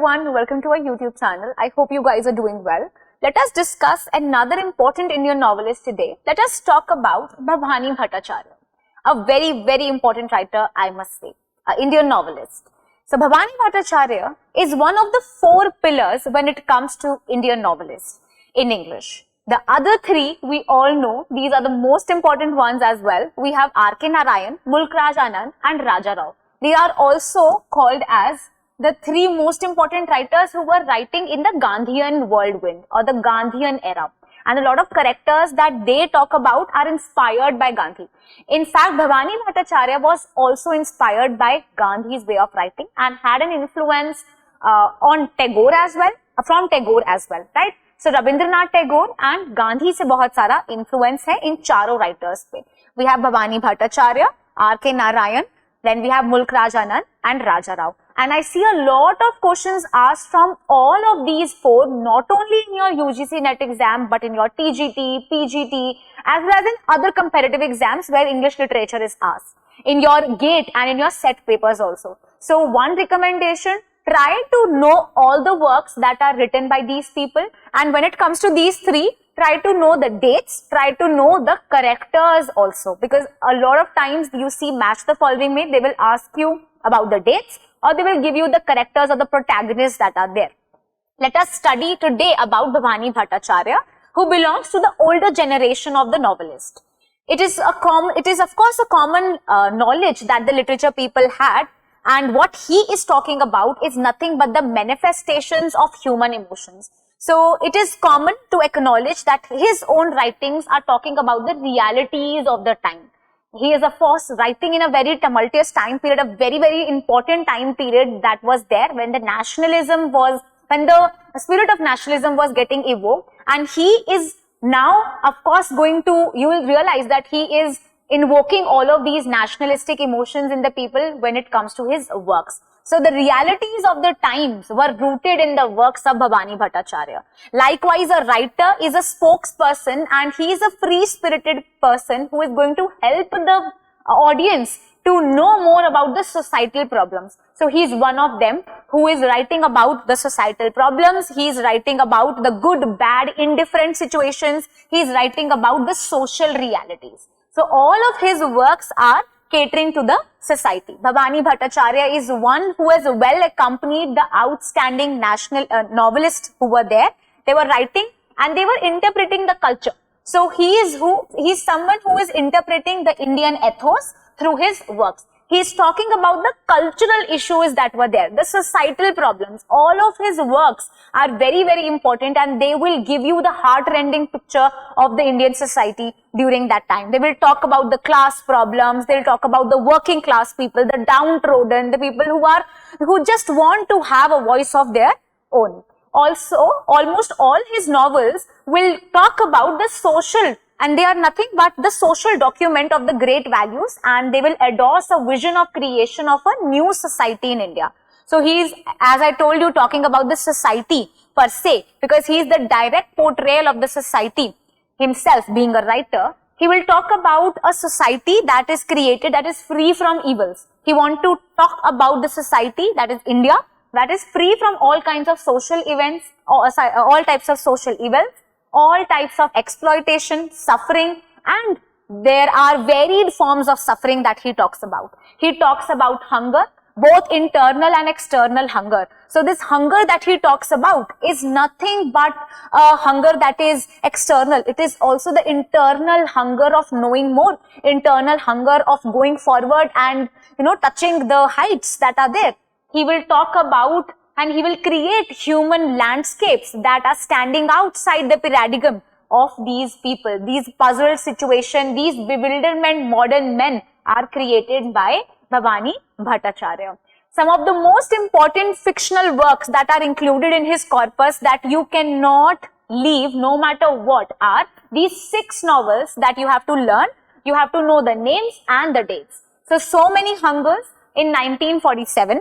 everyone, welcome to our YouTube channel. I hope you guys are doing well. Let us discuss another important Indian novelist today. Let us talk about Bhabani Bhattacharya, a very important writer, I must say, an Indian novelist. So Bhabani Bhattacharya is one of the 4 pillars when it comes to Indian novelists in English. The other 3 we all know, these are the most important ones as well. We have R.K. Narayan, Mulk Raj Anand and Raja Rao. They are also called as the 3 most important writers who were writing in the Gandhian whirlwind or the Gandhian era. And a lot of characters that they talk about are inspired by Gandhi. In fact, Bhabani Bhattacharya was also inspired by Gandhi's way of writing and had an influence on Tagore as well, from Tagore as well, right? So Rabindranath Tagore and Gandhi se bahut sara influence hai in charo writers pe. We have Bhabani Bhattacharya, R.K. Narayan, then we have Mulk Raj Anand and Raja Rao. And I see a lot of questions asked from all of these 4, not only in your UGC-NET exam, but in your TGT, PGT, as well as in other competitive exams where English literature is asked, in your GATE and in your set papers also. So one recommendation, try to know all the works that are written by these people, and when it comes to these 3, try to know the dates, try to know the characters also, because a lot of times you see match the following way, they will ask you about the dates or they will give you the characters or the protagonists that are there. Let us study today about Bhabani Bhattacharya, who belongs to the older generation of the novelist. It is of course a common knowledge that the literature people had, and what he is talking about is nothing but the manifestations of human emotions. So it is common to acknowledge that his own writings are talking about the realities of the time. He is of course writing in a very tumultuous time period, a very important time period that was there when the spirit of nationalism was getting evoked, and he is now of course you will realize that he is invoking all of these nationalistic emotions in the people when it comes to his works. So the realities of the times were rooted in the works of Bhabani Bhattacharya. Likewise, a writer is a spokesperson and he is a free-spirited person who is going to help the audience to know more about the societal problems. So he is one of them who is writing about the societal problems. He is writing about the good, bad, indifferent situations. He is writing about the social realities. So all of his works are catering to the society. Bhabani Bhattacharya is one who has well accompanied the outstanding national novelists who were there. They were writing and they were interpreting the culture. So he is someone who is interpreting the Indian ethos through his works. He is talking about the cultural issues that were there, the societal problems. All of his works are very important, and they will give you the heart-rending picture of the Indian society during that time. They will talk about the class problems, they will talk about the working class people, the downtrodden, the people who just want to have a voice of their own. Also, almost all his novels will talk about the social, and they are nothing but the social document of the great values, and they will endorse a vision of creation of a new society in India. So he is, as I told you, talking about the society per se, because he is the direct portrayal of the society himself. Being a writer, he will talk about a society that is created, that is free from evils. He wants to talk about the society that is India, that is free from all kinds of social events, all types of social evils, all types of exploitation, suffering, and there are varied forms of suffering that he talks about. He talks about hunger, both internal and external hunger. So this hunger that he talks about is nothing but a hunger that is external. It is also the internal hunger of knowing more, internal hunger of going forward and, touching the heights that are there. He will talk about and he will create human landscapes that are standing outside the paradigm of these people. These puzzled situations, these bewilderment modern men are created by Bhabani Bhattacharya. Some of the most important fictional works that are included in his corpus that you cannot leave no matter what are these 6 novels that you have to learn. You have to know the names and the dates. So many hungers in 1947.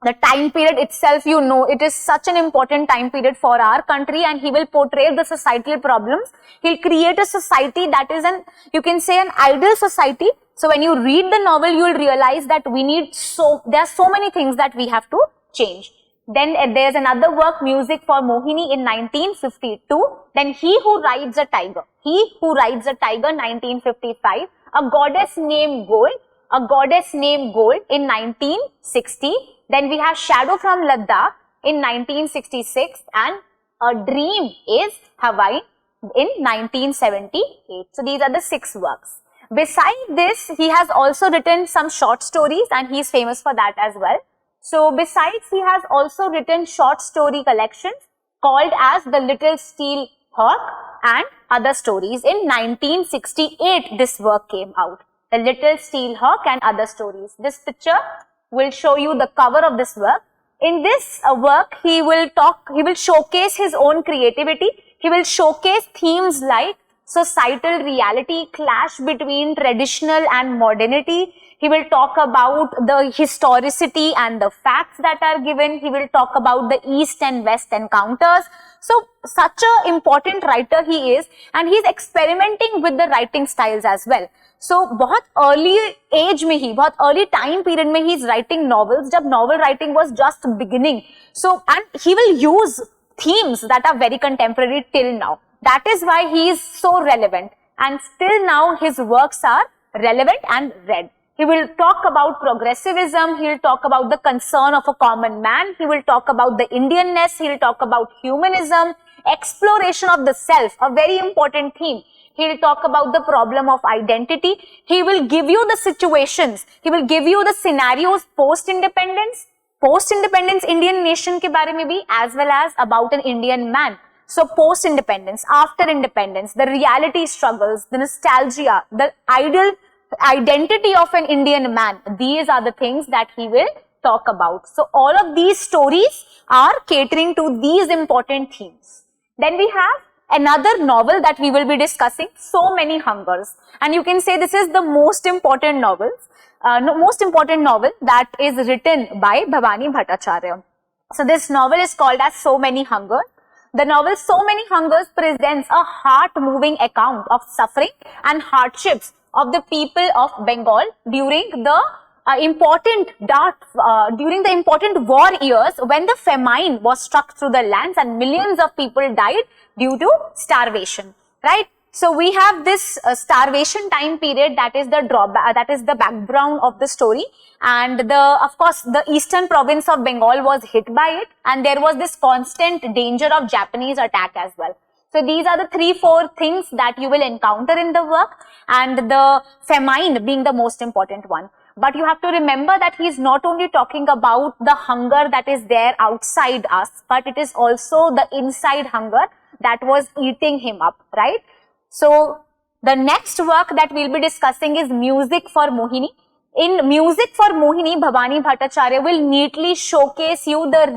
The time period itself, it is such an important time period for our country, and he will portray the societal problems. He'll create a society that is you can say an ideal society. So when you read the novel, you will realize that there are so many things that we have to change. Then there's another work, Music for Mohini, in 1952. Then He Who Rides a Tiger. He Who Rides a Tiger, 1955. A Goddess Named Gold. A Goddess Named Gold in 1960. Then we have Shadow from Ladakh in 1966. And A Dream is Hawaii in 1978. So these are the 6 works. Besides this, he has also written some short stories and he is famous for that as well. So besides, he has also written short story collections called as The Little Steel Hawk and Other Stories. In 1968, this work came out. The Little Steel Hawk and Other Stories. This picture will show you the cover of this work. In this work, he will showcase his own creativity. He will showcase themes like societal reality, clash between traditional and modernity. He will talk about the historicity and the facts that are given. He will talk about the East and West encounters. So, such an important writer he is, and he is experimenting with the writing styles as well. So, बहुत early age में ही, बहुत early time period में he is writing novels, जब novel writing was just beginning. So, and he will use themes that are very contemporary till now. That is why he is so relevant, and still now his works are relevant and read. He will talk about progressivism, he will talk about the concern of a common man, he will talk about the Indianness, he will talk about humanism, exploration of the self, a very important theme. He will talk about the problem of identity. He will give you the situations, he will give you the scenarios post-independence Indian nation के बारे में भी, as well as about an Indian man. So post-independence, after independence, the reality struggles, the nostalgia, the ideal identity of an Indian man. These are the things that he will talk about. So all of these stories are catering to these important themes. Then we have another novel that we will be discussing, So Many Hungers. And you can say this is the most important novel that is written by Bhabani Bhattacharya. So this novel is called as So Many Hungers. The novel So Many Hungers presents a heart-moving account of suffering and hardships of the people of Bengal during the important war years when the famine was struck through the lands and millions of people died due to starvation, right? So we have this starvation time period, that is the drawback, that is the background of the story, and of course the eastern province of Bengal was hit by it, and there was this constant danger of Japanese attack as well. So these are the 3-4 things that you will encounter in the work, and the famine being the most important one. But you have to remember that he is not only talking about the hunger that is there outside us, but it is also the inside hunger that was eating him up, right? So the next work that we'll be discussing is Music for Mohini. In Music for Mohini, Bhabani Bhattacharya will neatly showcase you the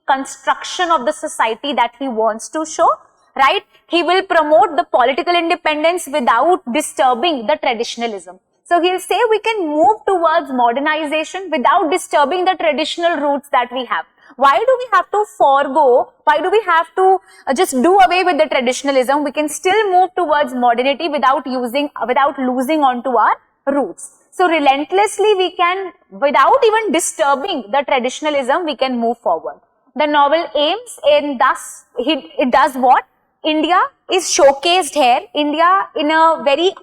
reconstruction of the society that he wants to show, right? He will promote the political independence without disturbing the traditionalism. So he'll say we can move towards modernization without disturbing the traditional roots that we have. Why do we have to forego? Why do we have to just do away with the traditionalism? We can still move towards modernity without losing onto our roots. So relentlessly we can, without even disturbing the traditionalism, we can move forward. The novel aims in thus, it does what? India is showcased here, India in a very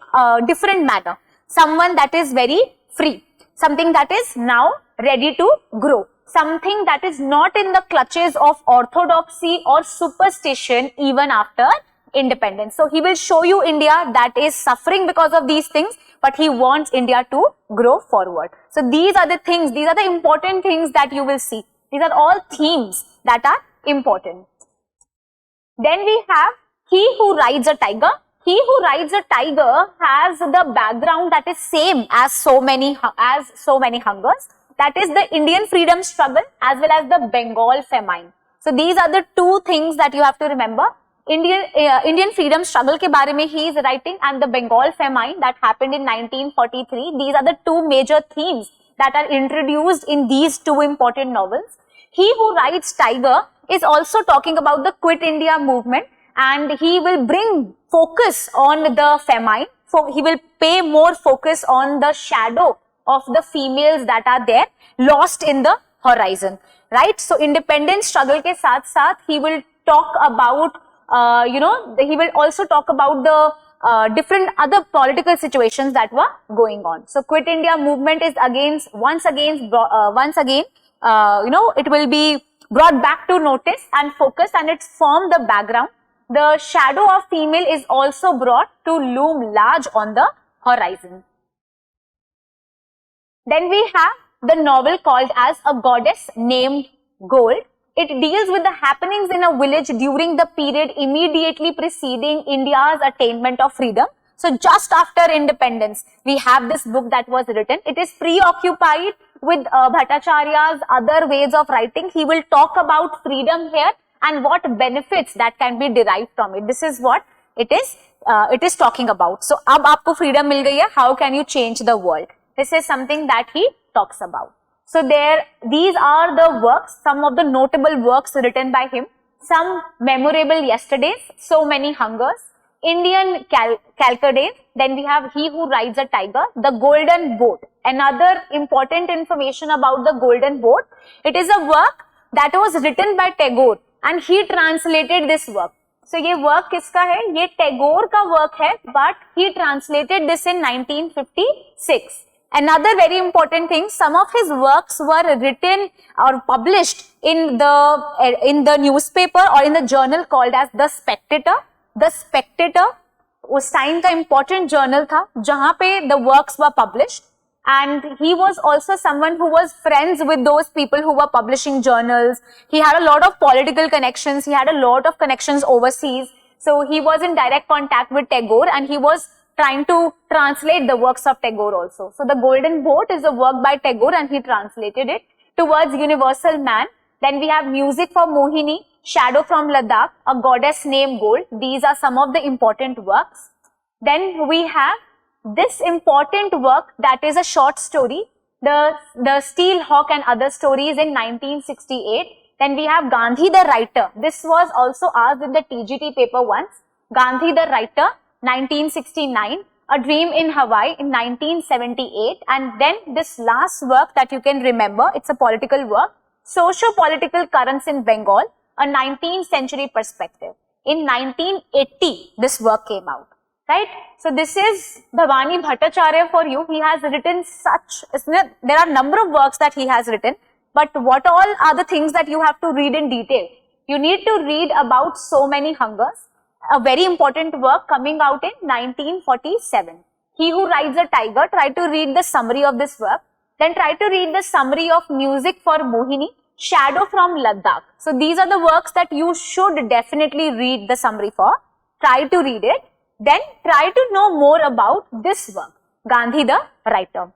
different manner. Someone that is very free, something that is now ready to grow, something that is not in the clutches of orthodoxy or superstition even after independence. So he will show you India that is suffering because of these things, but he wants India to grow forward. So these are the things, these are the important things that you will see. These are all themes that are important. Then we have He Who Rides a Tiger. He Who Rides a Tiger has the background that is same as So Many Hungers. That is the Indian freedom struggle as well as the Bengal famine. So these are the 2 things that you have to remember. Indian freedom struggle ke baare mein he is writing, and the Bengal famine that happened in 1943. These are the 2 major themes that are introduced in these 2 important novels. He Who Rides Tiger is also talking about the Quit India movement, and he will bring focus on the famine. So he will pay more focus on the shadow of the females that are there lost in the horizon, right? So independence struggle ke saath saath he will talk about, he will also talk about the different other political situations that were going on. So Quit India movement is once again, it will be brought back to notice and focus, and it's formed the background. The shadow of female is also brought to loom large on the horizon. Then we have the novel called as A Goddess Named Gold. It deals with the happenings in a village during the period immediately preceding India's attainment of freedom. So just after independence, we have this book that was written. It is preoccupied with Bhattacharya's other ways of writing. He will talk about freedom here and what benefits that can be derived from it. This is what it is talking about. So, ab aapko freedom mil gayi hai, how can you change the world? This is something that he talks about. So these are the works, some of the notable works written by him. Some memorable yesterdays, So Many Hungers, Indian Calculative, then we have He Who Rides a Tiger, The Golden Boat. Another important information about The Golden Boat, it is a work that was written by Tagore and he translated this work. So ये work किसका है? ये Tagore का work है, but he translated this in 1956. Another very important thing, some of his works were written or published in the newspaper or in the journal called as The Spectator. The Spectator उस time का important journal था जहाँ पे the works were published, and he was also someone who was friends with those people who were publishing journals. He had a lot of political connections, he had a lot of connections overseas, so he was in direct contact with Tagore and he was trying to translate the works of Tagore also. So The Golden Boat is a work by Tagore and he translated it. Towards Universal Man, then we have Music for Mohini, Shadow from Ladakh, A Goddess Named Gold. These are some of the important works. Then we have this important work that is a short story, the Steel Hawk and Other Stories in 1968. Then we have Gandhi the Writer. This was also asked in the TGT paper once. Gandhi the Writer, 1969, A Dream in Hawaii in 1978, and then this last work that you can remember, it's a political work, Socio-Political Currents in Bengal, a 19th Century Perspective. In 1980, this work came out, right? So this is Bhabani Bhattacharya for you. He has written there are a number of works that he has written, but what all are the things that you have to read in detail? You need to read about So Many Hungers, a very important work coming out in 1947. He Who Rides a Tiger, try to read the summary of this work. Then try to read the summary of Music for Mohini, Shadow from Ladakh. So these are the works that you should definitely read the summary for. Try to read it. Then try to know more about this work, Gandhi the Writer.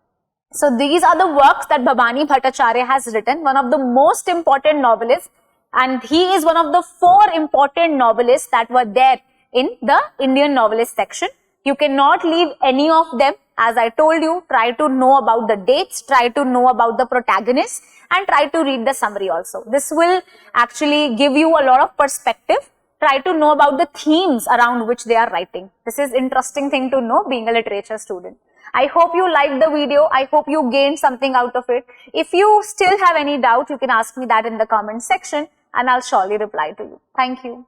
So these are the works that Bhabani Bhattacharya has written, one of the most important novelists, and he is one of the 4 important novelists that were there in the Indian Novelist section. You cannot leave any of them. As I told you, try to know about the dates, try to know about the protagonists, and try to read the summary also. This will actually give you a lot of perspective. Try to know about the themes around which they are writing. This is interesting thing to know being a literature student. I hope you liked the video. I hope you gained something out of it. If you still have any doubt, you can ask me that in the comment section and I'll surely reply to you. Thank you.